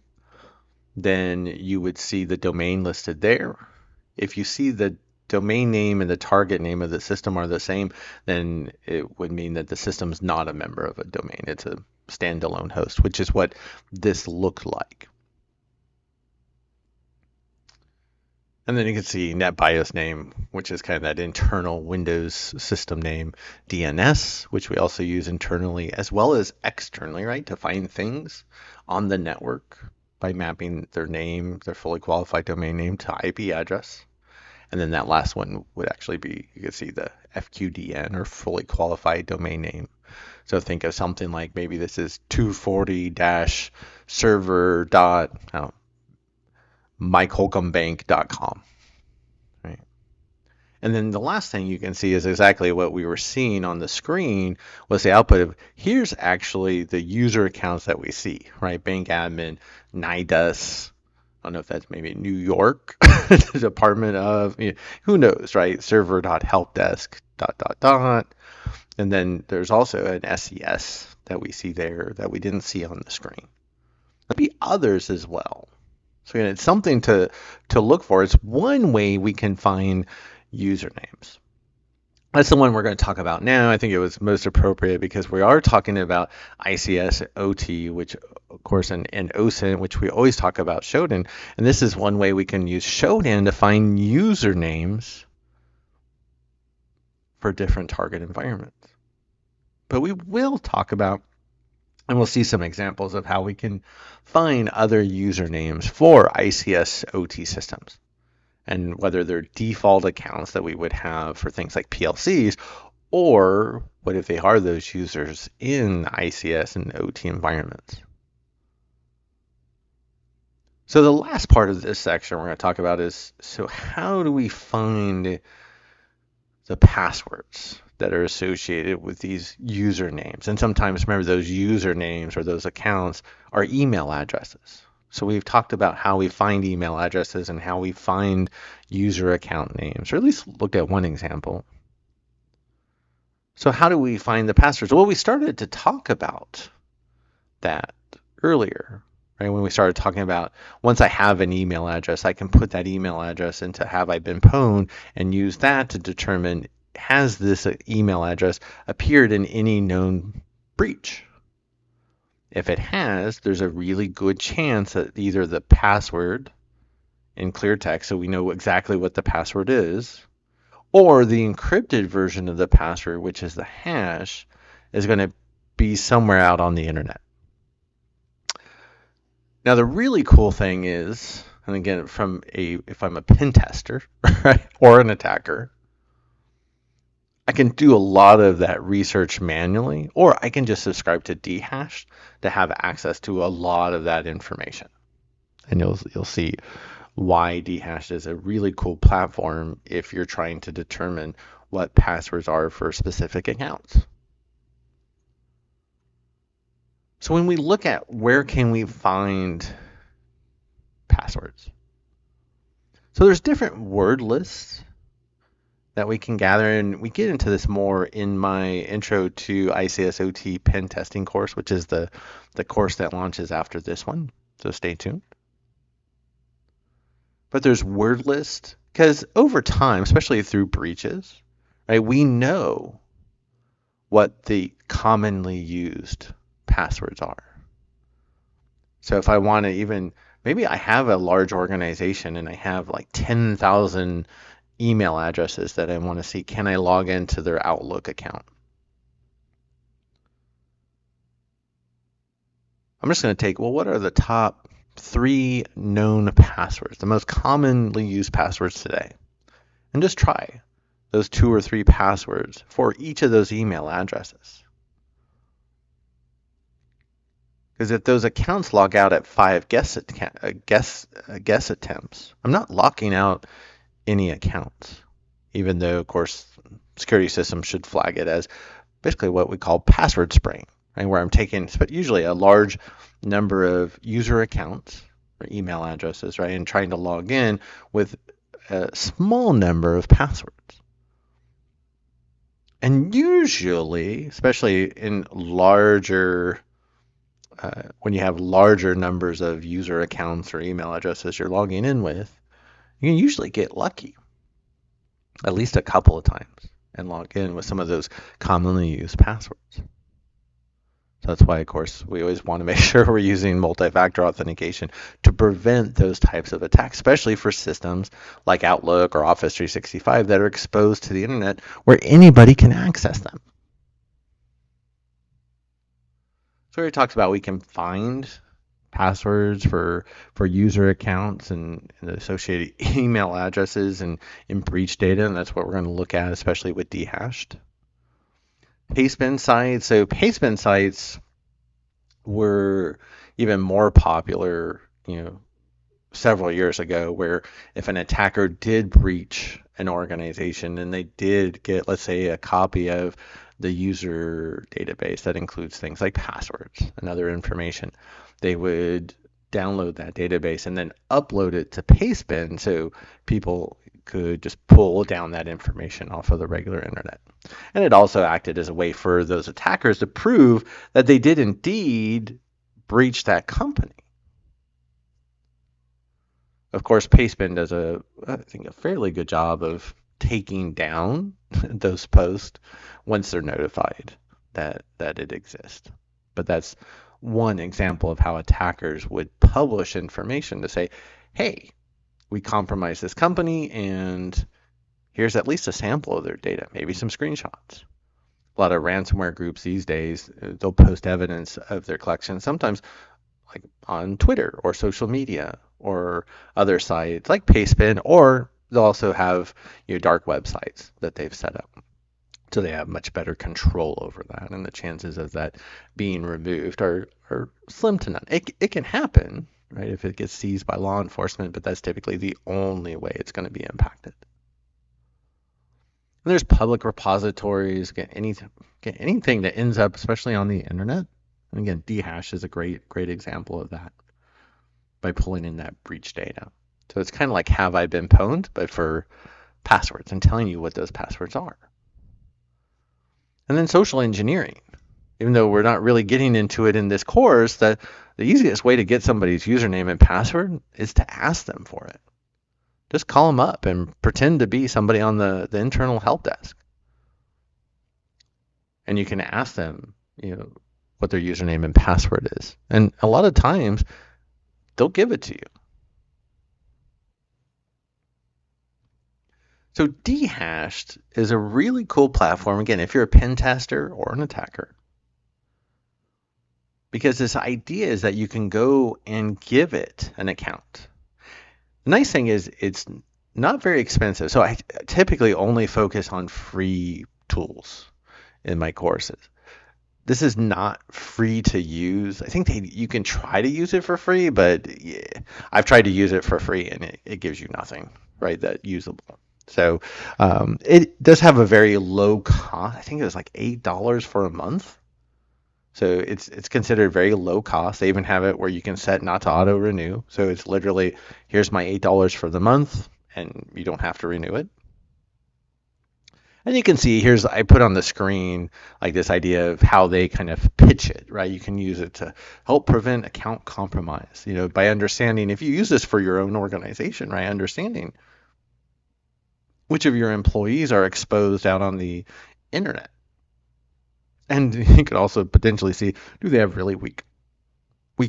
then you would see the domain listed there. If you see the domain name and the target name of the system are the same, then it would mean that the system's not a member of a domain. It's a standalone host, which is what this looked like. And then you can see NetBIOS name, which is kind of that internal Windows system name, DNS, which we also use internally as well as externally, right, to find things on the network by mapping their name, their fully qualified domain name to IP address. And then that last one would actually be, you can see the FQDN or fully qualified domain name. So think of something like maybe this is 240-server dot, I don't know, MikeHolcombBank.com. Right? And then the last thing you can see is exactly what we were seeing on the screen was the output of here's actually the user accounts that we see, right? Bank admin, NIDAS, I don't know if that's maybe New York, the Department of, who knows, right? Server.helpdesk, ... And then there's also an SES that we see there that we didn't see on the screen. There'll be others as well. So again, it's something to look for. It's one way we can find usernames. That's the one we're going to talk about now. I think it was most appropriate because we are talking about ICS, OT, which of course, and OSINT, which we always talk about Shodan. And this is one way we can use Shodan to find usernames for different target environments. But we will talk about, and we'll see some examples of how we can find other usernames for ICS OT systems and whether they're default accounts that we would have for things like PLCs, or what if they are those users in ICS and OT environments. So the last part of this section we're going to talk about is, so how do we find the passwords that are associated with these usernames? And sometimes, remember, those usernames or those accounts are email addresses. So we've talked about how we find email addresses and how we find user account names, or at least looked at one example. So how do we find the passwords? Well, we started to talk about that earlier, right? When we started talking about once I have an email address, I can put that email address into Have I Been Pwned and use that to determine, has this email address appeared in any known breach? If it has, there's a really good chance that either the password in clear text, so we know exactly what the password is, or the encrypted version of the password, which is the hash, is going to be somewhere out on the internet. Now, the really cool thing is, and again, if I'm a pen tester, right, or an attacker, I can do a lot of that research manually, or I can just subscribe to Dehashed to have access to a lot of that information. And you'll see why Dehashed is a really cool platform if you're trying to determine what passwords are for specific accounts. So when we look at where can we find passwords, so there's different word lists that we can gather, and we get into this more in my intro to ICS OT pen testing course, which is the course that launches after this one, so stay tuned. But there's word list, because over time, especially through breaches, right, we know what the commonly used passwords are. So if I want to even, maybe I have a large organization and I have like 10,000 email addresses that I want to see, can I log into their Outlook account? I'm just going to take, well, what are the top 3 known passwords, the most commonly used passwords today? And just try those 2 or 3 passwords for each of those email addresses. Because if those accounts log out at 5 guess attempts, I'm not locking out any accounts, even though, of course, security systems should flag it as basically what we call password spraying, right? Where I'm taking, but usually a large number of user accounts or email addresses, right? And trying to log in with a small number of passwords. And usually, especially in larger, when you have larger numbers of user accounts or email addresses you're logging in with, you can usually get lucky at least a couple of times and log in with some of those commonly used passwords. So that's why, of course, we always want to make sure we're using multi-factor authentication to prevent those types of attacks, especially for systems like Outlook or Office 365 that are exposed to the internet where anybody can access them. So he talks about we can find passwords for user accounts and the associated email addresses and in breach data, and that's what we're going to look at, especially with Dehashed. Pastebin sites. So pastebin sites were even more popular, several years ago, where if an attacker did breach an organization and they did get, let's say, a copy of the user database that includes things like passwords and other information, they would download that database and then upload it to Pastebin so people could just pull down that information off of the regular internet. And it also acted as a way for those attackers to prove that they did indeed breach that company. Of course, Pastebin does I think a fairly good job of taking down those posts once they're notified that it exists. But that's one example of how attackers would publish information to say, hey, we compromised this company and here's at least a sample of their data, maybe some screenshots. A lot of ransomware groups these days, they'll post evidence of their collection, sometimes like on Twitter or social media or other sites like Pastebin, or they'll also have dark websites that they've set up. So they have much better control over that, and the chances of that being removed are slim to none. It can happen, right, if it gets seized by law enforcement, but that's typically the only way it's going to be impacted. And there's public repositories, anything that ends up, especially on the internet. And again, Dehash is a great example of that by pulling in that breach data. So it's kind of like Have I Been Pwned, but for passwords and telling you what those passwords are. And then social engineering. Even though we're not really getting into it in this course, that the easiest way to get somebody's username and password is to ask them for it. Just call them up and pretend to be somebody on the internal help desk. And you can ask them, what their username and password is. And a lot of times, they'll give it to you. So Dehashed is a really cool platform, again, if you're a pen tester or an attacker. Because this idea is that you can go and give it an account. The nice thing is it's not very expensive. So I typically only focus on free tools in my courses. This is not free to use. I think you can try to use it for free, but yeah, I've tried to use it for free and it gives you nothing, right, that usable. So it does have a very low cost. I think it was like $8 for a month. So it's considered very low cost. They even have it where you can set not to auto renew. So it's literally, here's my $8 for the month, and you don't have to renew it. And you can see I put on the screen like this idea of how they kind of pitch it, right? You can use it to help prevent account compromise, by understanding, if you use this for your own organization, right? Understanding which of your employees are exposed out on the internet. And you could also potentially see, do they have really weak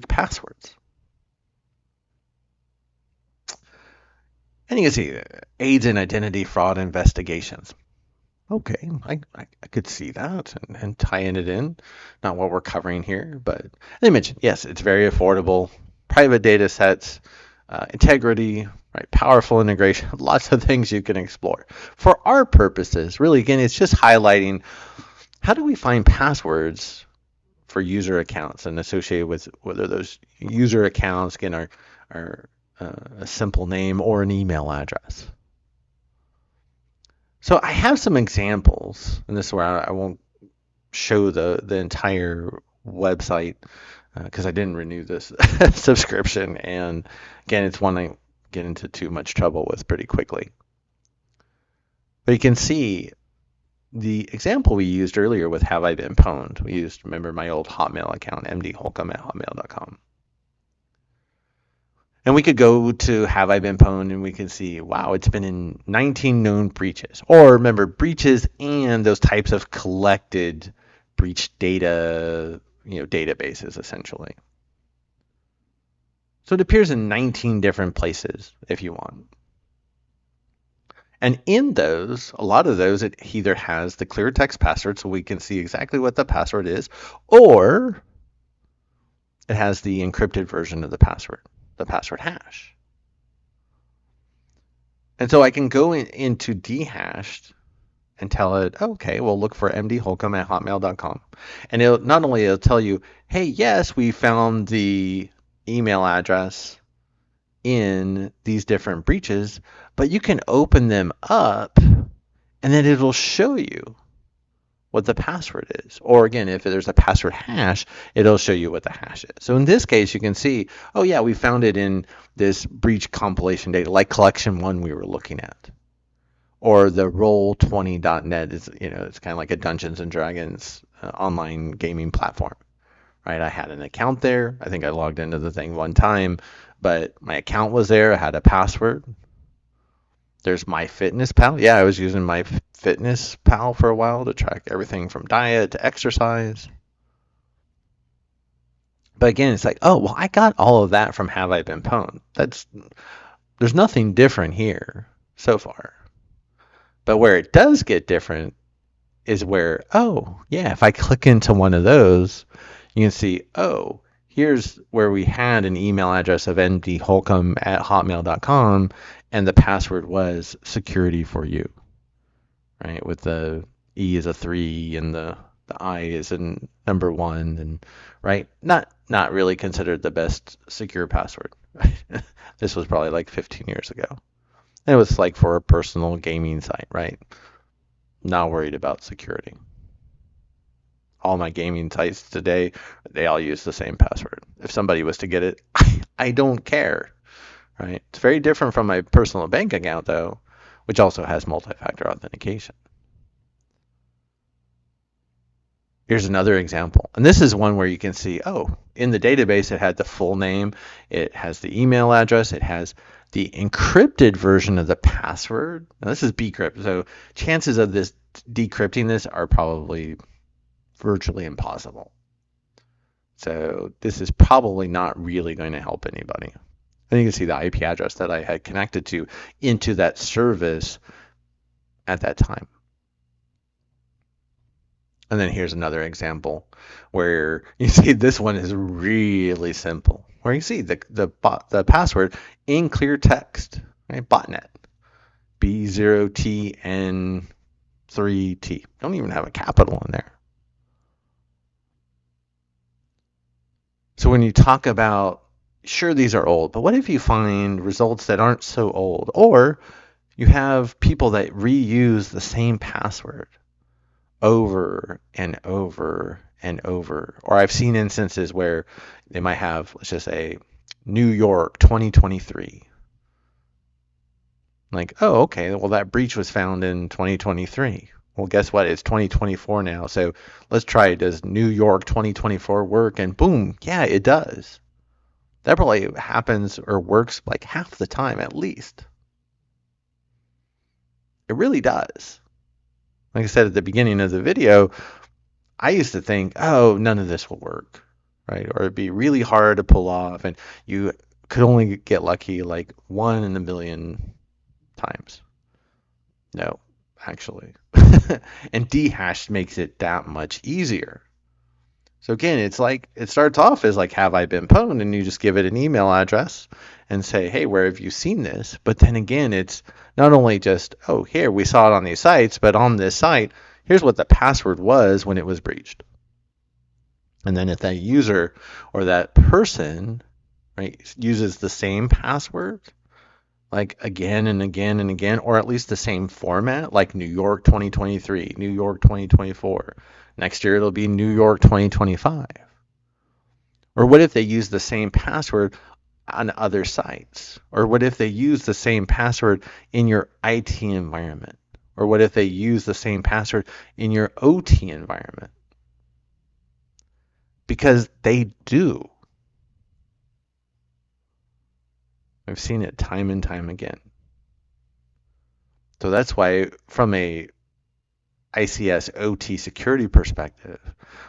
passwords? And you can see aids in identity fraud investigations. Okay, I could see that and tying it in. Not what we're covering here, but they mentioned, yes, it's very affordable, private data sets, integrity, right? Powerful integration, lots of things you can explore. For our purposes, really, again, it's just highlighting how do we find passwords for user accounts and associated with whether those user accounts, again, are a simple name or an email address. So I have some examples, and this is where I won't show the entire website because I didn't renew this subscription. And again, it's one I get into too much trouble with pretty quickly. But you can see the example we used earlier with Have I Been Pwned. We used, remember, my old Hotmail account, mdholcomb@hotmail.com. And we could go to Have I Been Pwned and we can see, wow, it's been in 19 known breaches. Or remember, breaches and those types of collected breach data, databases essentially. So it appears in 19 different places if you want. And in those, a lot of those, it either has the clear text password so we can see exactly what the password is, or it has the encrypted version of the password hash. And so I can go into Dehashed and tell it, okay, well, look for mdholcomb@hotmail.com. And it'll tell you, hey, yes, we found the email address in these different breaches, but you can open them up and then it'll show you what the password is. Or again, if there's a password hash, it'll show you what the hash is. So in this case, you can see, oh yeah, we found it in this breach compilation data, like collection 1 we were looking at. Or the roll20.net is, it's kind of like a Dungeons and Dragons online gaming platform, right? I had an account there. I think I logged into the thing one time, but my account was there. I had a password. There's MyFitnessPal. Yeah, I was using MyFitnessPal for a while to track everything from diet to exercise. But again, it's like, oh, well, I got all of that from Have I Been Pwned. There's nothing different here so far. But where it does get different is where, oh, yeah, if I click into one of those, you can see, oh, here's where we had an email address of mdholcomb@hotmail.com, and the password was security for you, right? With the E is a 3 and the I is a number 1, and right, not really considered the best secure password. This was probably like 15 years ago. And it was like for a personal gaming site, right? Not worried about security. All my gaming sites today, they all use the same password. If somebody was to get it, I don't care, right? It's very different from my personal bank account, though, which also has multi-factor authentication. Here's another example. And this is one where you can see, oh, in the database, it had the full name, it has the email address, it has the encrypted version of the password. Now, this is bcrypt, so chances of this decrypting this are probably virtually impossible. So this is probably not really going to help anybody. And you can see the IP address that I had connected to into that service at that time. And then here's another example where you see this one is really simple. Where you see the password in clear text, right? Botnet, B0TN3T. Don't even have a capital in there. So when you talk about, sure, these are old, but what if you find results that aren't so old? Or you have people that reuse the same password over and over and over. Or I've seen instances where they might have, let's just say, New York 2023. Like, oh, okay, well, that breach was found in 2023. Well, guess what? It's 2024 now. So let's try, does New York 2024 work? And boom, yeah, it does. That probably happens or works like half the time at least. It really does. Like I said at the beginning of the video, I used to think, oh, none of this will work, right? Or it'd be really hard to pull off, and you could only get lucky like 1 in a million times. No, actually. And Dehashed makes it that much easier. So again, it's like, it starts off as like, have I been pwned? And you just give it an email address and say, hey, where have you seen this? But then again, it's not only just, oh, here, we saw it on these sites, but on this site, here's what the password was when it was breached. And then if that user or that person, right, uses the same password, like again and again and again, or at least the same format, like New York 2023, New York 2024. Next year it'll be New York 2025. Or what if they use the same password on other sites? Or what if they use the same password in your IT environment? Or what if they use the same password in your OT environment? Because they do. I've seen it time and time again. So that's why, from a ICS OT security perspective,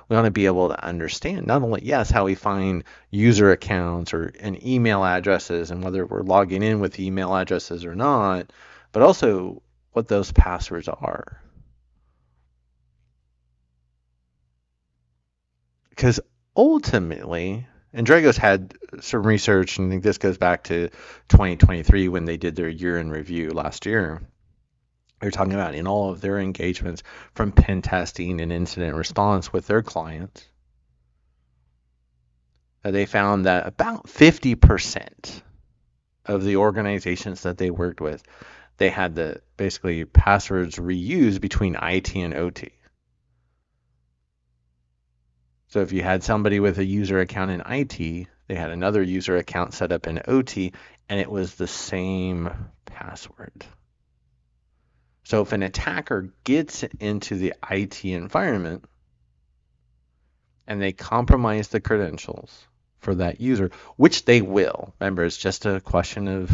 we want to be able to understand not only, yes, how we find user accounts and email addresses and whether we're logging in with email addresses or not, but also what those passwords are. Because ultimately, and Dragos had some research, and I think this goes back to 2023 when they did their year in review last year. They're talking about in all of their engagements from pen testing and incident response with their clients, they found that about 50% of the organizations that they worked with, they had the basically passwords reused between IT and OT. So if you had somebody with a user account in IT, they had another user account set up in OT, and it was the same password. So if an attacker gets into the IT environment and they compromise the credentials for that user, which they will, remember, it's just a question of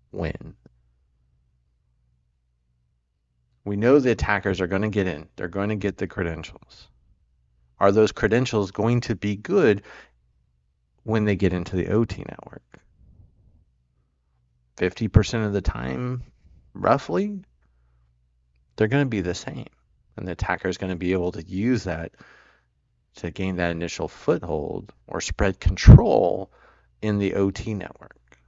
when. We know the attackers are going to get in. They're going to get the credentials. Are those credentials going to be good when they get into the OT network? 50% of the time, roughly, they're going to be the same. And the attacker is going to be able to use that to gain that initial foothold or spread control in the OT network.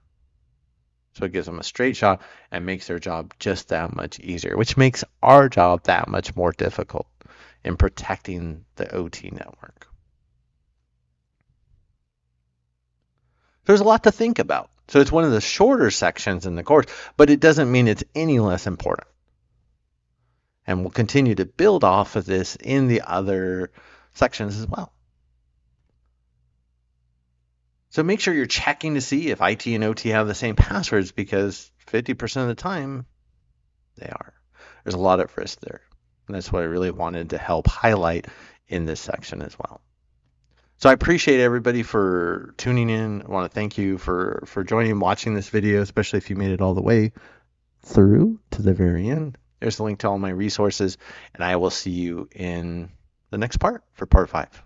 So it gives them a straight shot and makes their job just that much easier, which makes our job that much more difficult in protecting the OT network. There's a lot to think about. So it's one of the shorter sections in the course, but it doesn't mean it's any less important. And we'll continue to build off of this in the other sections as well. So make sure you're checking to see if IT and OT have the same passwords, because 50% of the time they are. There's a lot of risk there. And that's what I really wanted to help highlight in this section as well. So I appreciate everybody for tuning in. I want to thank you for joining and watching this video, especially if you made it all the way through to the very end. There's the link to all my resources, and I will see you in the next part for part 5.